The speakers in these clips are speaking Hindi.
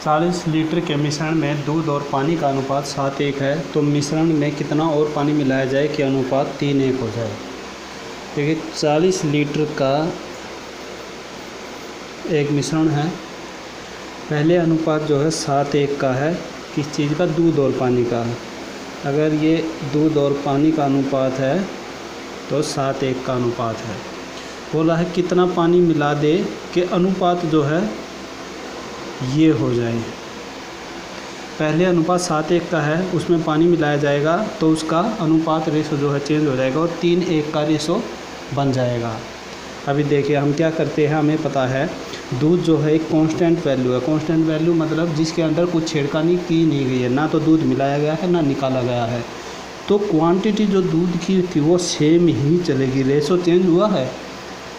40 लीटर के मिश्रण में दूध और पानी का अनुपात 7:1 है, तो मिश्रण में कितना और पानी मिलाया जाए कि अनुपात 3:1 हो जाए। देखिए 40 लीटर का एक मिश्रण है, पहले अनुपात जो है 7:1 का है, किस चीज़ का, दूध और पानी का। अगर ये दूध और पानी का अनुपात है तो 7:1 का अनुपात है। बोला है कितना पानी मिला दे कि अनुपात जो है ये हो जाए। पहले अनुपात 7:1 का है, उसमें पानी मिलाया जाएगा तो उसका अनुपात रेशो जो है चेंज हो जाएगा और 3:1 का रेशो बन जाएगा। अभी देखिए हम क्या करते हैं, हमें पता है दूध जो है एक कांस्टेंट वैल्यू है। कांस्टेंट वैल्यू मतलब जिसके अंदर कुछ छेड़खानी की नहीं गई है, ना तो दूध मिलाया गया है ना निकाला गया है, तो क्वांटिटी जो दूध की थी वो सेम ही चलेगी। रेशो चेंज हुआ है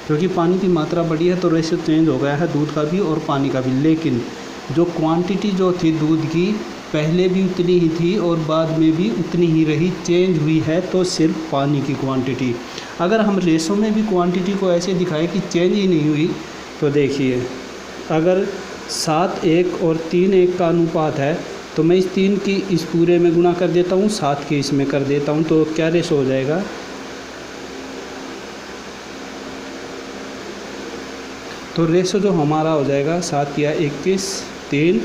क्योंकि पानी की मात्रा बढ़ी है तो रेशो चेंज हो गया है दूध का भी और पानी का भी, लेकिन जो क्वांटिटी जो थी दूध की पहले भी उतनी ही थी और बाद में भी उतनी ही रही। चेंज हुई है तो सिर्फ पानी की क्वांटिटी। अगर हम रेशो में भी क्वांटिटी को ऐसे दिखाए कि चेंज ही नहीं हुई, तो देखिए अगर 7:1 और 3:1 का अनुपात है तो मैं इस 3 की इस पूरे में गुणा कर देता हूँ, 7 की इसमें कर देता हूँ, तो क्या रेशो हो जाएगा, तो रेशो जो हमारा हो जाएगा 7 या 21 3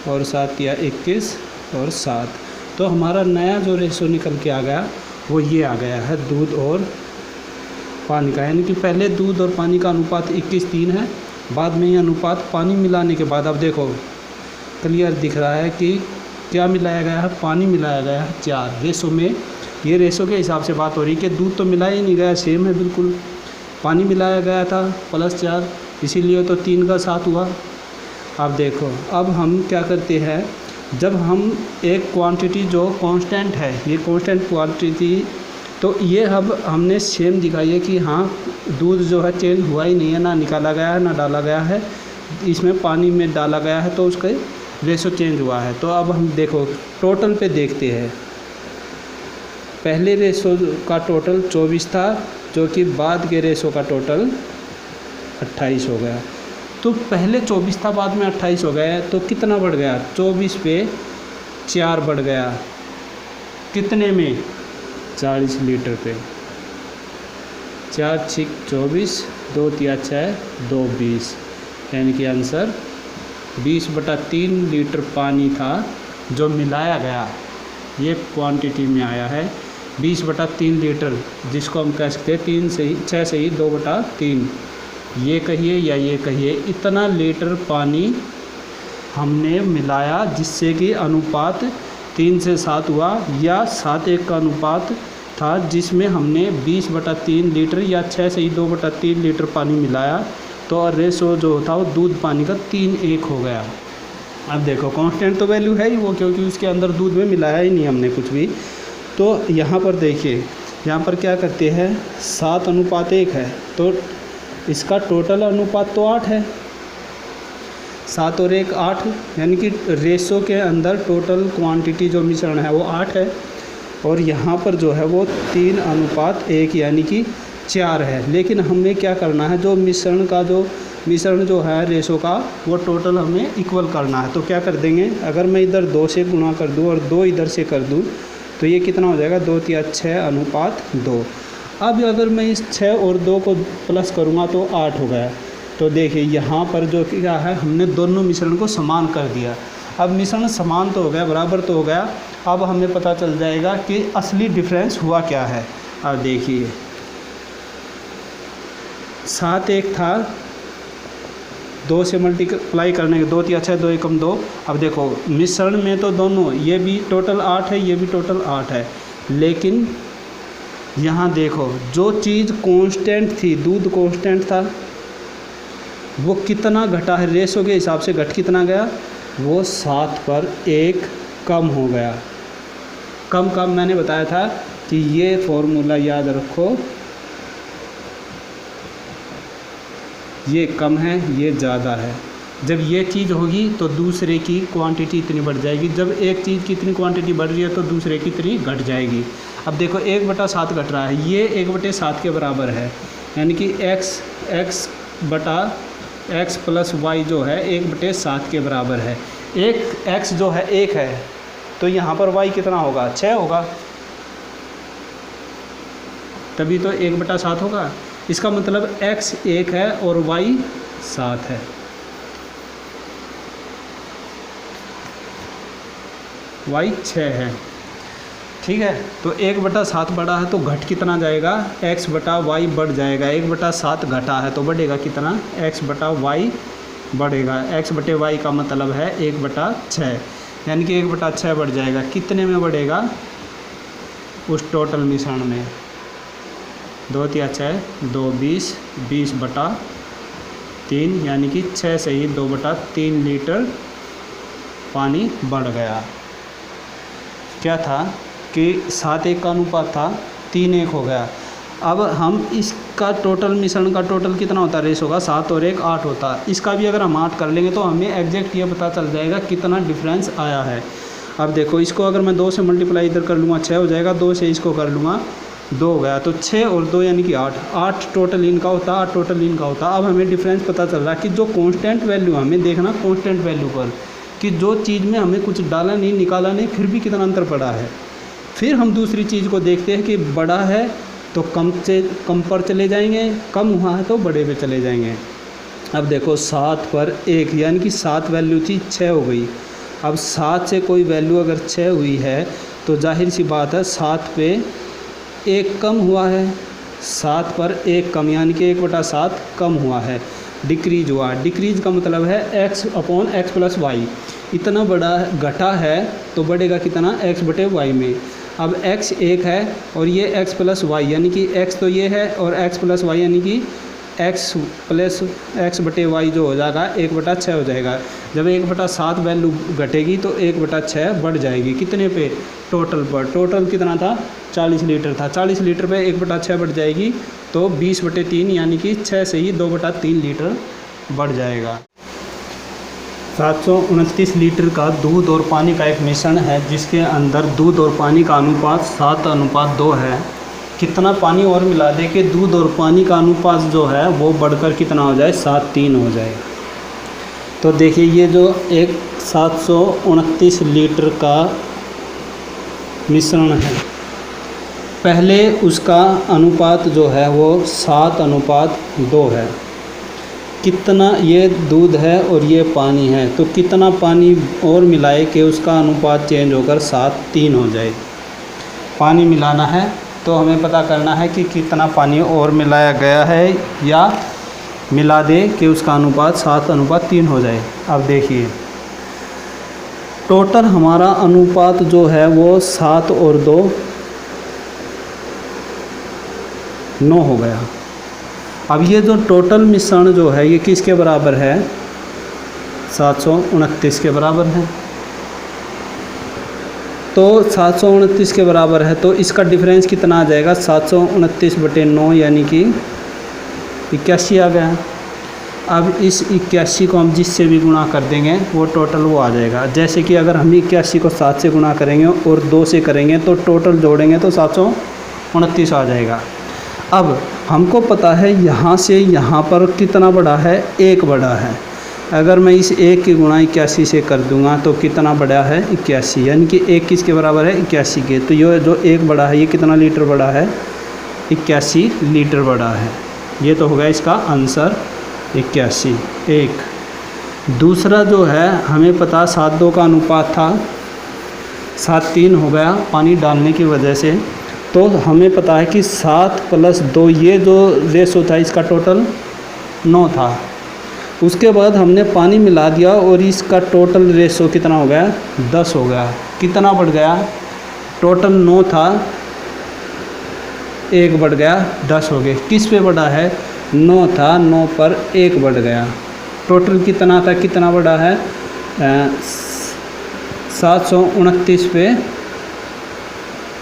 और 7 या 21 और 7। तो हमारा नया जो रेशो निकल के आ गया वो ये आ गया है दूध और पानी का। यानी कि पहले दूध और पानी का अनुपात 21:3 है, बाद में ये अनुपात पानी मिलाने के बाद अब देखो क्लियर दिख रहा है कि क्या मिलाया गया है, पानी मिलाया गया है 4 रेशो में। ये रेशो के हिसाब से बात हो रही है कि दूध तो मिलाया ही नहीं गया, सेम है बिल्कुल। पानी मिलाया गया था +4, इसीलिए तो 3 का 7 हुआ। अब देखो अब हम क्या करते हैं, जब हम एक क्वांटिटी जो कांस्टेंट है, ये कांस्टेंट क्वांटिटी, तो ये अब हमने सेम दिखाई है कि हाँ दूध जो है चेंज हुआ ही नहीं है, ना निकाला गया है ना डाला गया है, इसमें पानी में डाला गया है तो उसका रेशो चेंज हुआ है। तो अब हम देखो टोटल पे देखते हैं, पहले रेशो का टोटल 24 था जो कि बाद के रेशो का टोटल 28 हो गया। तो पहले 24 था बाद में 28 हो गया, तो कितना बढ़ गया, 24 पे 4 बढ़ गया, कितने में, 40 लीटर पे। 4 6 24, 2 3 6 2 20, यानी कि आंसर 20/3 लीटर पानी था जो मिलाया गया, ये क्वांटिटी में आया है 20/3 लीटर, जिसको हम कह सकते हैं 3 से ही 6 से ही 2/3, ये कहिए या ये कहिए, इतना लीटर पानी हमने मिलाया जिससे कि अनुपात 3 से 7 हुआ, या 7:1 का अनुपात था जिसमें हमने 20/3 लीटर या 6 से ही 2/3 लीटर पानी मिलाया, तो रेशो जो था वो दूध पानी का 3:1 हो गया। अब देखो कांस्टेंट तो वैल्यू है ही वो, क्योंकि उसके अंदर दूध में मिलाया ही नहीं हमने कुछ भी। तो यहाँ पर देखिए, यहाँ पर क्या करते हैं, 7:1 है तो इसका टोटल अनुपात तो 8 है, 7 और 1 8, यानी कि रेशो के अंदर टोटल क्वांटिटी जो मिश्रण है वो 8 है, और यहाँ पर जो है वो 3:1 यानी कि 4 है। लेकिन हमें क्या करना है, जो मिश्रण जो है रेशो का वो टोटल हमें इक्वल करना है। तो क्या कर देंगे, अगर मैं इधर 2 से गुणा कर दूँ और 2 इधर से कर दूँ तो ये कितना हो जाएगा, 2 3 6:2। अब अगर मैं इस 6 और 2 को प्लस करूँगा तो 8 हो गया। तो देखिए यहाँ पर जो क्या है, हमने दोनों मिश्रण को समान कर दिया। अब मिश्रण समान तो हो गया, बराबर तो हो गया, अब हमें पता चल जाएगा कि असली डिफरेंस हुआ क्या है। अब देखिए 7:1 था, 2 से मल्टीप्लाई करने के 2 3 6 2 1 2। अब देखो मिश्रण में तो दोनों, ये भी टोटल 8 है, ये भी टोटल 8 है, लेकिन यहाँ देखो जो चीज़ कांस्टेंट थी, दूध कांस्टेंट था, वो कितना घटा है, रेशो के हिसाब से घट कितना गया, वो 7 पर 1 कम हो गया। कम मैंने बताया था कि ये फॉर्मूला याद रखो, ये कम है ये ज़्यादा है। जब ये चीज़ होगी तो दूसरे की क्वांटिटी इतनी बढ़ जाएगी, जब एक चीज़ की इतनी क्वांटिटी बढ़ रही है तो दूसरे की इतनी घट जाएगी। अब देखो 1/7 घट रहा है, ये 1/7 के बराबर है, यानी कि x + y जो है 1/7 के बराबर है। एक x जो है 1 है, तो यहाँ पर y कितना होगा, 6 होगा, तभी तो 1/7 होगा। इसका मतलब x 1 है और y 7 है। y 6 है, ठीक है। तो 1/7 बढ़ा है तो घट कितना जाएगा, x/y बढ़ जाएगा। 1/7 घटा है तो बढ़ेगा कितना, x/y बढ़ेगा। x/y का मतलब है 1/6, यानी कि 1/6 बढ़ जाएगा। कितने में बढ़ेगा, उस टोटल मिश्रण में। 2 × 6 2 20, 20/3 यानी कि 6 से ही 2/3 लीटर पानी बढ़ गया। क्या था कि 7:1 का अनुपात था, 3:1 हो गया। अब हम इसका टोटल मिश्रण का टोटल कितना होता है, रेस होगा 7 और 1 8 होता है। इसका भी अगर हम 8 कर लेंगे तो हमें एग्जैक्ट ये पता चल जाएगा कितना डिफरेंस आया है। अब देखो, इसको अगर मैं 2 से मल्टीप्लाई इधर कर लूँगा 6 हो जाएगा, 2 से इसको कर लूँगा 2 हो गया, तो 6 और 2 यानी कि 8 टोटल इनका होता, 8 टोटल इनका होता। अब हमें डिफरेंस पता चल रहा है कि जो कांस्टेंट वैल्यू, हमें देखना कांस्टेंट वैल्यू पर कि जो चीज़ में हमें कुछ डाला नहीं निकाला नहीं, फिर भी कितना अंतर पड़ा है। फिर हम दूसरी चीज़ को देखते हैं कि बड़ा है तो कम से कम पर चले जाएंगे, कम हुआ है तो बड़े पे चले जाएंगे। अब देखो 7 पर 1 यानी कि 7 वैल्यू थी, 6 हो गई। अब 7 से कोई वैल्यू अगर 6 हुई है तो जाहिर सी बात है 7 पे 1 कम हुआ है। 7 पर 1 कम यानी कि 1/7 कम हुआ है, डिक्रीज हुआ। डिक्रीज का मतलब है x/x+y। इतना बड़ा घटा है तो बढ़ेगा कितना, x/y में। अब x 1 है और ये x+y यानी कि x तो ये है और x+y यानी कि x+x/y जो हो जाएगा 1/6 हो जाएगा। जब 1/7 वैल्यू घटेगी तो 1/6 बढ़ जाएगी। कितने पे, टोटल पर। टोटल कितना था, 40 लीटर था, 40 लीटर पे 1/6 बढ़ जाएगी तो 20/3 यानी कि 6 से ही 2/3 लीटर बढ़ जाएगा। 729 लीटर का दूध और पानी का एक मिश्रण है जिसके अंदर दूध और पानी का अनुपात 7:2 है। कितना पानी और मिला दे कि दूध और पानी का अनुपात जो है वो बढ़कर कितना हो जाए, 7:3 हो जाए। तो देखिए ये जो एक 729 लीटर का मिश्रण है, पहले उसका अनुपात जो है वो 7:2 है। कितना, ये दूध है और ये पानी है, तो कितना पानी और मिलाए कि उसका अनुपात चेंज होकर 7:3 हो जाए। पानी मिलाना है तो हमें पता करना है कि कितना पानी और मिलाया गया है या मिला दे कि उसका अनुपात 7:3 हो जाए। अब देखिए टोटल हमारा अनुपात जो है वो 7 और 2 9 हो गया। अब ये जो टोटल मिश्रण जो है ये किसके बराबर है, 729 के बराबर है। तो 729 के बराबर है तो इसका डिफरेंस कितना आ जाएगा, 729/9 यानी कि 81 आ गया। अब इस 81 को हम जिससे भी गुणा कर देंगे वो टोटल वो आ जाएगा। जैसे कि अगर हम 81 को 7 से गुणा करेंगे और 2 से करेंगे तो टोटल जोड़ेंगे तो 729 आ जाएगा। अब हमको पता है यहाँ से यहाँ पर कितना बड़ा है, 1 बड़ा है। अगर मैं इस 1 की गुणा 81 से कर दूंगा तो कितना बड़ा है, 81, यानी कि 1 किसके बराबर है, 81 के। तो ये जो 1 बड़ा है ये कितना लीटर बड़ा है, 81 लीटर बड़ा है। ये तो होगा इसका आंसर 81 1। दूसरा जो है हमें पता 7:2 का अनुपात था, 7:3 हो गया पानी डालने की वजह से। तो हमें पता है कि 7 + 2 ये जो रेशो था इसका टोटल 9 था। उसके बाद हमने पानी मिला दिया और इसका टोटल रेशो कितना हो गया, 10 हो गया। कितना बढ़ गया, टोटल 9 था, 1 बढ़ गया, 10 हो गए। किस पे बढ़ा है, 9 था, 9 पर 1 बढ़ गया। टोटल कितना था, कितना बढ़ा है, 729 पे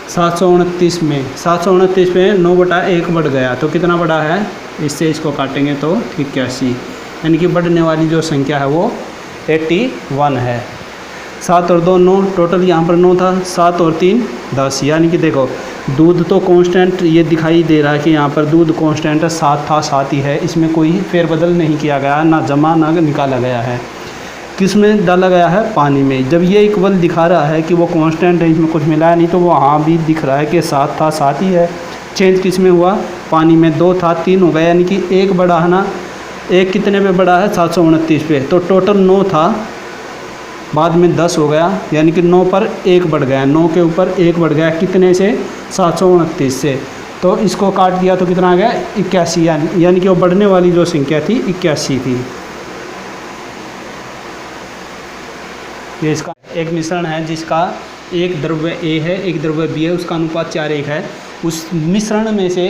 729 में 729 पे 9/1 बढ़ गया तो कितना बढ़ा है, इससे इसको काटेंगे तो 81, यानी कि बढ़ने वाली जो संख्या है वो 81 है। 7 और 2 9, टोटल यहाँ पर 9 था, 7 और 3 10, यानी कि देखो दूध तो कांस्टेंट ये दिखाई दे रहा है कि यहाँ पर दूध कांस्टेंट है, 7 था 7 ही है, इसमें कोई फेरबदल नहीं किया गया, ना जमा ना निकाला गया है। किस में डाला गया है, पानी में। जब ये इक्वल दिखा रहा है कि वो कांस्टेंट है, इसमें कुछ मिलाया नहीं, तो वो हाँ भी दिख रहा है कि 7 था, 7 ही है। चेंज किस में हुआ, पानी में। 2 था 3 हो गया, यानी कि 1 बढ़ा है ना। 1 कितने पे बढ़ा है, 729 पे। तो टोटल 9 था, बाद में 10 हो गया, यानी कि 9 पर 1 बढ़ गया। 9 के ऊपर 1 बढ़ गया, कितने से, 729 से। तो इसको काट दिया तो कितना आ गया, 81, यानी कि वो बढ़ने वाली जो संख्या थी 81 थी। ये इसका एक मिश्रण है जिसका एक द्रव्य A है, एक द्रव्य B है, उसका अनुपात 4:1 है। उस मिश्रण में से,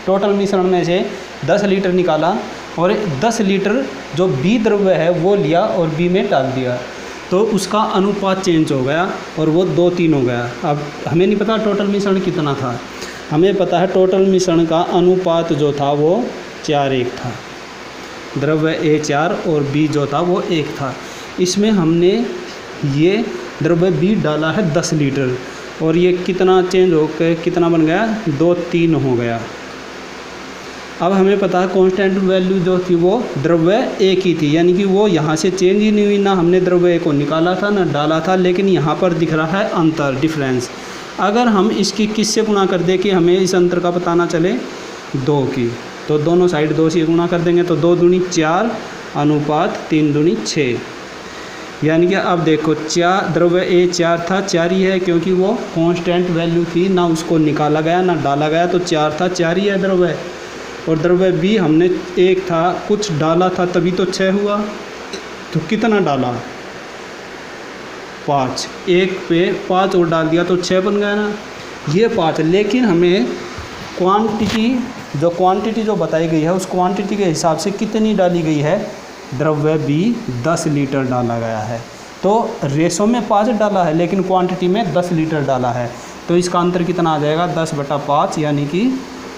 टोटल मिश्रण में से 10 लीटर निकाला और 10 लीटर जो B द्रव्य है वो लिया और B में डाल दिया, तो उसका अनुपात चेंज हो गया और वो 2:3 हो गया। अब हमें नहीं पता टोटल मिश्रण कितना था, हमें पता है टोटल मिश्रण का अनुपात जो था वो 4:1 था। द्रव्य A 4 और B जो था वो 1 था। इसमें हमने ये द्रव्य B डाला है 10 लीटर और ये कितना चेंज होकर कितना बन गया, 2:3 हो गया। अब हमें पता है कांस्टेंट वैल्यू जो थी वो द्रव्य A की थी, यानी कि वो यहाँ से चेंज ही नहीं हुई, ना हमने द्रव्य A को निकाला था ना डाला था, लेकिन यहाँ पर दिख रहा है अंतर, डिफरेंस। अगर हम इसकी किससे गुणा कर दें कि हमें इस अंतर का पता ना चले, 2 की, तो दोनों साइड 2 से गुणा कर देंगे, तो 2 दूनी 4 अनुपात 3 दूनी 6। यानी कि अब देखो द्रव्य A 4 था, 4 ही है, क्योंकि वो कांस्टेंट वैल्यू थी, ना उसको निकाला गया ना डाला गया, तो 4 था, 4 ही है द्रव्य। और द्रव्य B हमने 1 था, कुछ डाला था तभी तो 6 हुआ। तो कितना डाला, 5, 1 पे 5 और डाल दिया तो 6 बन गया ना, ये 5। लेकिन हमें क्वांटिटी जो बताई गई है उस क्वांटिटी के हिसाब से कितनी डाली गई है, द्रव्य B 10 लीटर डाला गया है। तो रेशो में 5 डाला है लेकिन क्वांटिटी में 10 लीटर डाला है, तो इसका अंतर कितना आ जाएगा, 10/5, यानी कि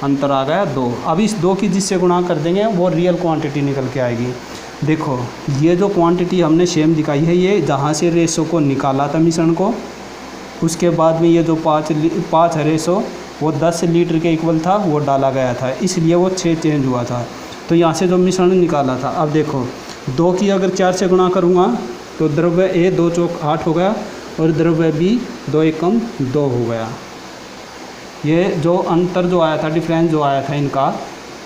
अंतर आ गया 2। अब इस 2 की जिससे गुणा कर देंगे वो रियल क्वांटिटी निकल के आएगी। देखो ये जो क्वांटिटी हमने सेम दिखाई है, ये जहाँ से रेशो को निकाला था मिश्रण को, उसके बाद में ये जो 5 है रेशो, वो 10 लीटर के इक्वल था, वो डाला गया था, इसलिए वो 6 चेंज हुआ था। तो यहाँ से जो मिश्रण निकाला था, अब देखो 2 की अगर 4 से गुणा करूँगा तो द्रव्य A 2 चौक 8 हो गया और द्रव्य B 2 एकम 2 हो गया। ये जो अंतर जो आया था, डिफरेंस जो आया था इनका,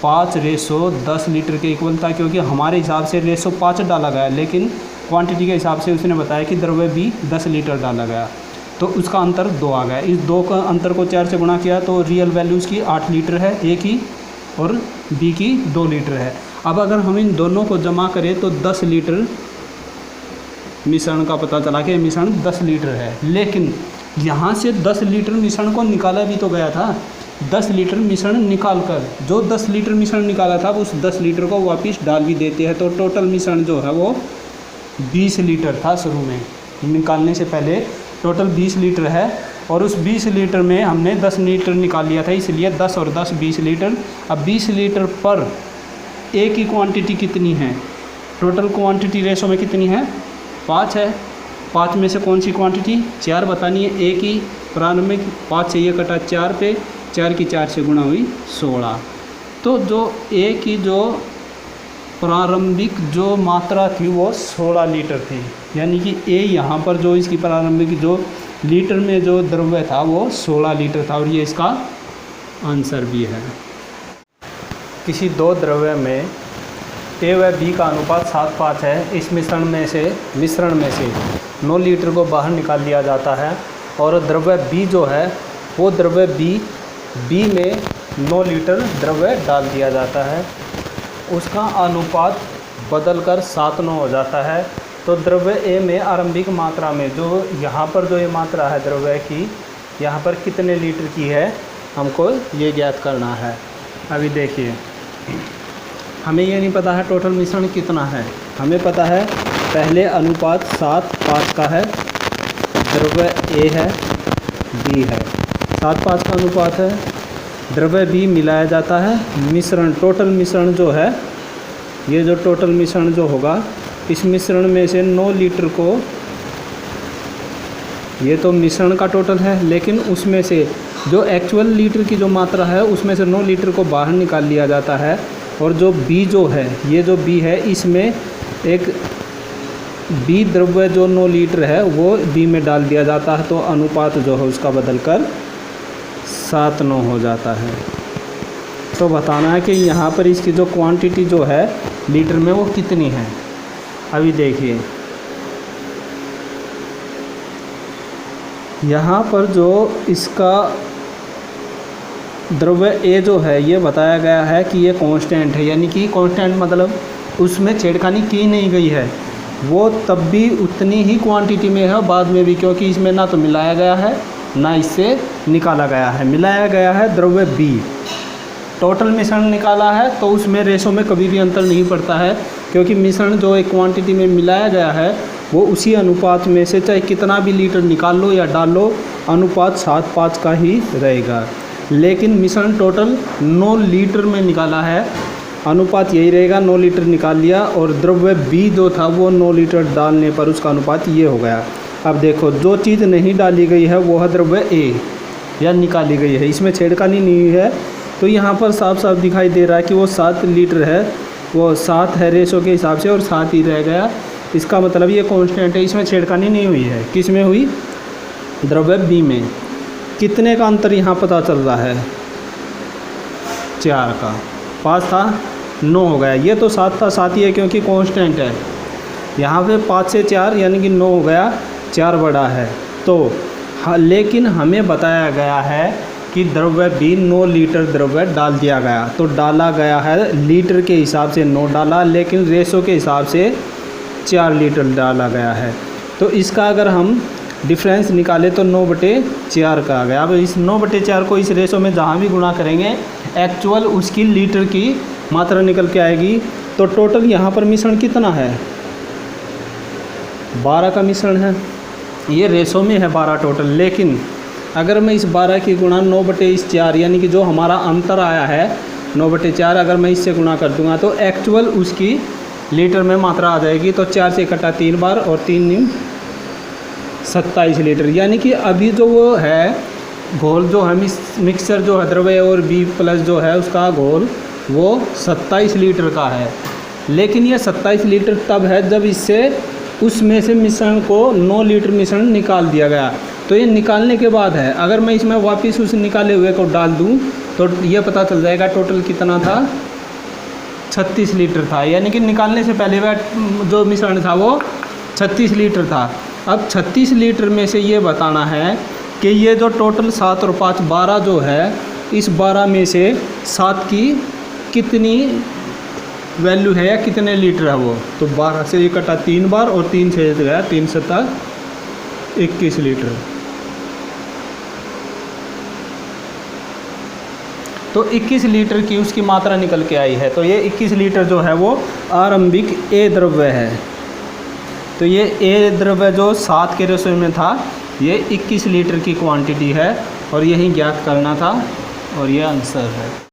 5:10 लीटर के इक्वल था, क्योंकि हमारे हिसाब से रेशो 5 डाला गया, लेकिन क्वांटिटी के हिसाब से उसने बताया कि द्रव्य B 10 लीटर डाला गया, तो उसका अंतर 2 आ गया। इस 2 का अंतर को 4 से गुणा किया तो रियल वैल्यूज़ की 8 लीटर है A की और B की 2 लीटर है। अब अगर हम इन दोनों को जमा करें तो 10 लीटर मिश्रण का पता चला कि मिश्रण 10 लीटर है, लेकिन यहाँ से 10 लीटर मिश्रण को निकाला भी तो गया था। 10 लीटर मिश्रण निकाल कर जो 10 लीटर मिश्रण निकाला था उस 10 लीटर को वापस डाल भी देते हैं, तो टोटल मिश्रण जो है वो 20 लीटर था। शुरू में निकालने से पहले टोटल 20 लीटर है और उस 20 लीटर में हमने 10 लीटर निकाल लिया था, इसलिए 10 और 10 20 लीटर। अब 20 लीटर पर A की क्वांटिटी कितनी है, टोटल क्वांटिटी रेशो में कितनी है, 5 है। 5 में से कौन सी क्वांटिटी, 4 बतानी है। A की प्रारंभिक 5 से ये कटा 4 पे, 4 की 4 से गुणा हुई 16। तो जो A की जो प्रारंभिक जो मात्रा थी वो 16 लीटर थी, यानी कि A यहाँ पर जो इसकी प्रारंभिक जो लीटर में जो द्रव्य था वो 16 लीटर था, और ये इसका आंसर भी है। किसी 2 द्रव्य में A व B का अनुपात 7:5 है। इस मिश्रण में से 9 लीटर को बाहर निकाल दिया जाता है और द्रव्य B जो है वो द्रव्य B में 9 लीटर द्रव्य डाल दिया जाता है। उसका अनुपात बदलकर 7:9 हो जाता है। तो द्रव्य A में आरंभिक मात्रा में जो यहाँ पर जो ये मात्रा है द्रव्य की, यहाँ पर कितने लीटर की है हमको ये ज्ञात करना है। अभी देखिए हमें ये नहीं पता है टोटल मिश्रण कितना है, हमें पता है पहले अनुपात 7:5 का है, द्रव्य A है B है, 7:5 का अनुपात है, द्रव्य B मिलाया जाता है। मिश्रण टोटल मिश्रण जो है, ये जो टोटल मिश्रण जो होगा, इस मिश्रण में से 9 लीटर को, ये तो मिश्रण का टोटल है, लेकिन उसमें से जो एक्चुअल लीटर की जो मात्रा है उसमें से 9 लीटर को बाहर निकाल लिया जाता है। और जो B जो है, ये जो B है, इसमें एक बी द्रव्य जो 9 लीटर है वो बी में डाल दिया जाता है, तो अनुपात जो है उसका बदलकर 7:9 हो जाता है। तो बताना है कि यहाँ पर इसकी जो क्वांटिटी जो है लीटर में वो कितनी है। अभी देखिए यहाँ पर जो इसका द्रव्य ए जो है ये बताया गया है कि ये कांस्टेंट है, यानी कि कांस्टेंट मतलब उसमें छेड़खानी की नहीं गई है, वो तब भी उतनी ही क्वांटिटी में है बाद में भी, क्योंकि इसमें ना तो मिलाया गया है ना इससे निकाला गया है। मिलाया गया है द्रव्य बी, टोटल मिश्रण निकाला है तो उसमें रेशो में कभी भी अंतर नहीं पड़ता है, क्योंकि मिश्रण जो एक क्वांटिटी में मिलाया गया है वो उसी अनुपात में से चाहे कितना भी लीटर निकाल लो या डाल लो, अनुपात 7:5 का ही रहेगा। लेकिन मिश्रण टोटल 9 लीटर में निकाला है, अनुपात यही रहेगा, 9 लीटर निकाल लिया, और द्रव्य बी जो था वो 9 लीटर डालने पर उसका अनुपात ये हो गया। अब देखो जो चीज़ नहीं डाली गई है वो है द्रव्य ए, या निकाली गई है, इसमें छेड़खानी नहीं है, तो यहाँ पर साफ साफ दिखाई दे रहा है कि वो 7 लीटर है, वो 7 है रेशो के हिसाब से और 7 ही रह गया। इसका मतलब ये कांस्टेंट है, इसमें छेड़खानी नहीं हुई है। किस में हुई? द्रव्य बी में। कितने का अंतर यहाँ पता चल रहा है? 4 का। 5 था 9 हो गया, ये तो 7 था 7 ही है क्योंकि कांस्टेंट है। यहाँ पे 5 से 4 यानी कि 9 हो गया, 4 बड़ा है। तो हाँ, लेकिन हमें बताया गया है कि द्रव्य बी 9 लीटर द्रव्य डाल दिया गया, तो डाला गया है लीटर के हिसाब से 9 डाला, लेकिन रेशो के हिसाब से 4 लीटर डाला गया है। तो इसका अगर हम डिफरेंस निकाले तो 9/4 का आ गया। अब इस 9/4 को इस रेशो में जहाँ भी गुणा करेंगे एक्चुअल उसकी लीटर की मात्रा निकल के आएगी। तो टोटल यहाँ पर मिश्रण कितना है? 12 का मिश्रण है, ये रेशो में है 12 टोटल। लेकिन अगर मैं इस 12 की गुणा 9/4 यानी कि जो हमारा अंतर आया है 9/4 अगर मैं इससे गुणा कर दूंगा तो एक्चुअल उसकी लीटर में मात्रा आ जाएगी। तो 4 से कटा 3 बार और 3 × 27 लीटर, यानी कि अभी जो वो है घोल जो है मिक्सचर जो है द्रव्य और बी प्लस जो है उसका घोल वो 27 लीटर का है। लेकिन ये 27 लीटर तब है जब इससे उसमें से मिश्रण को 9 लीटर मिश्रण निकाल दिया गया। तो ये निकालने के बाद है, अगर मैं इसमें वापस उस निकाले हुए को डाल दूं तो ये पता चल जाएगा टोटल कितना था, 36 लीटर था। यानी कि निकालने से पहले वह जो मिश्रण था वो 36 लीटर था। अब 36 लीटर में से ये बताना है कि ये जो टोटल 7 और 5 12 जो है, इस 12 में से 7 की कितनी वैल्यू है या कितने लीटर है वो। तो 12 से ये कटा 3 बार और 3 से गया 3 7 21 लीटर। तो 21 लीटर की उसकी मात्रा निकल के आई है। तो ये 21 लीटर जो है वो आरंभिक ए द्रव्य है। तो ये ए द्रव्य जो 7 के रेशो में था ये 21 लीटर की क्वांटिटी है और यही ज्ञात करना था और ये आंसर है।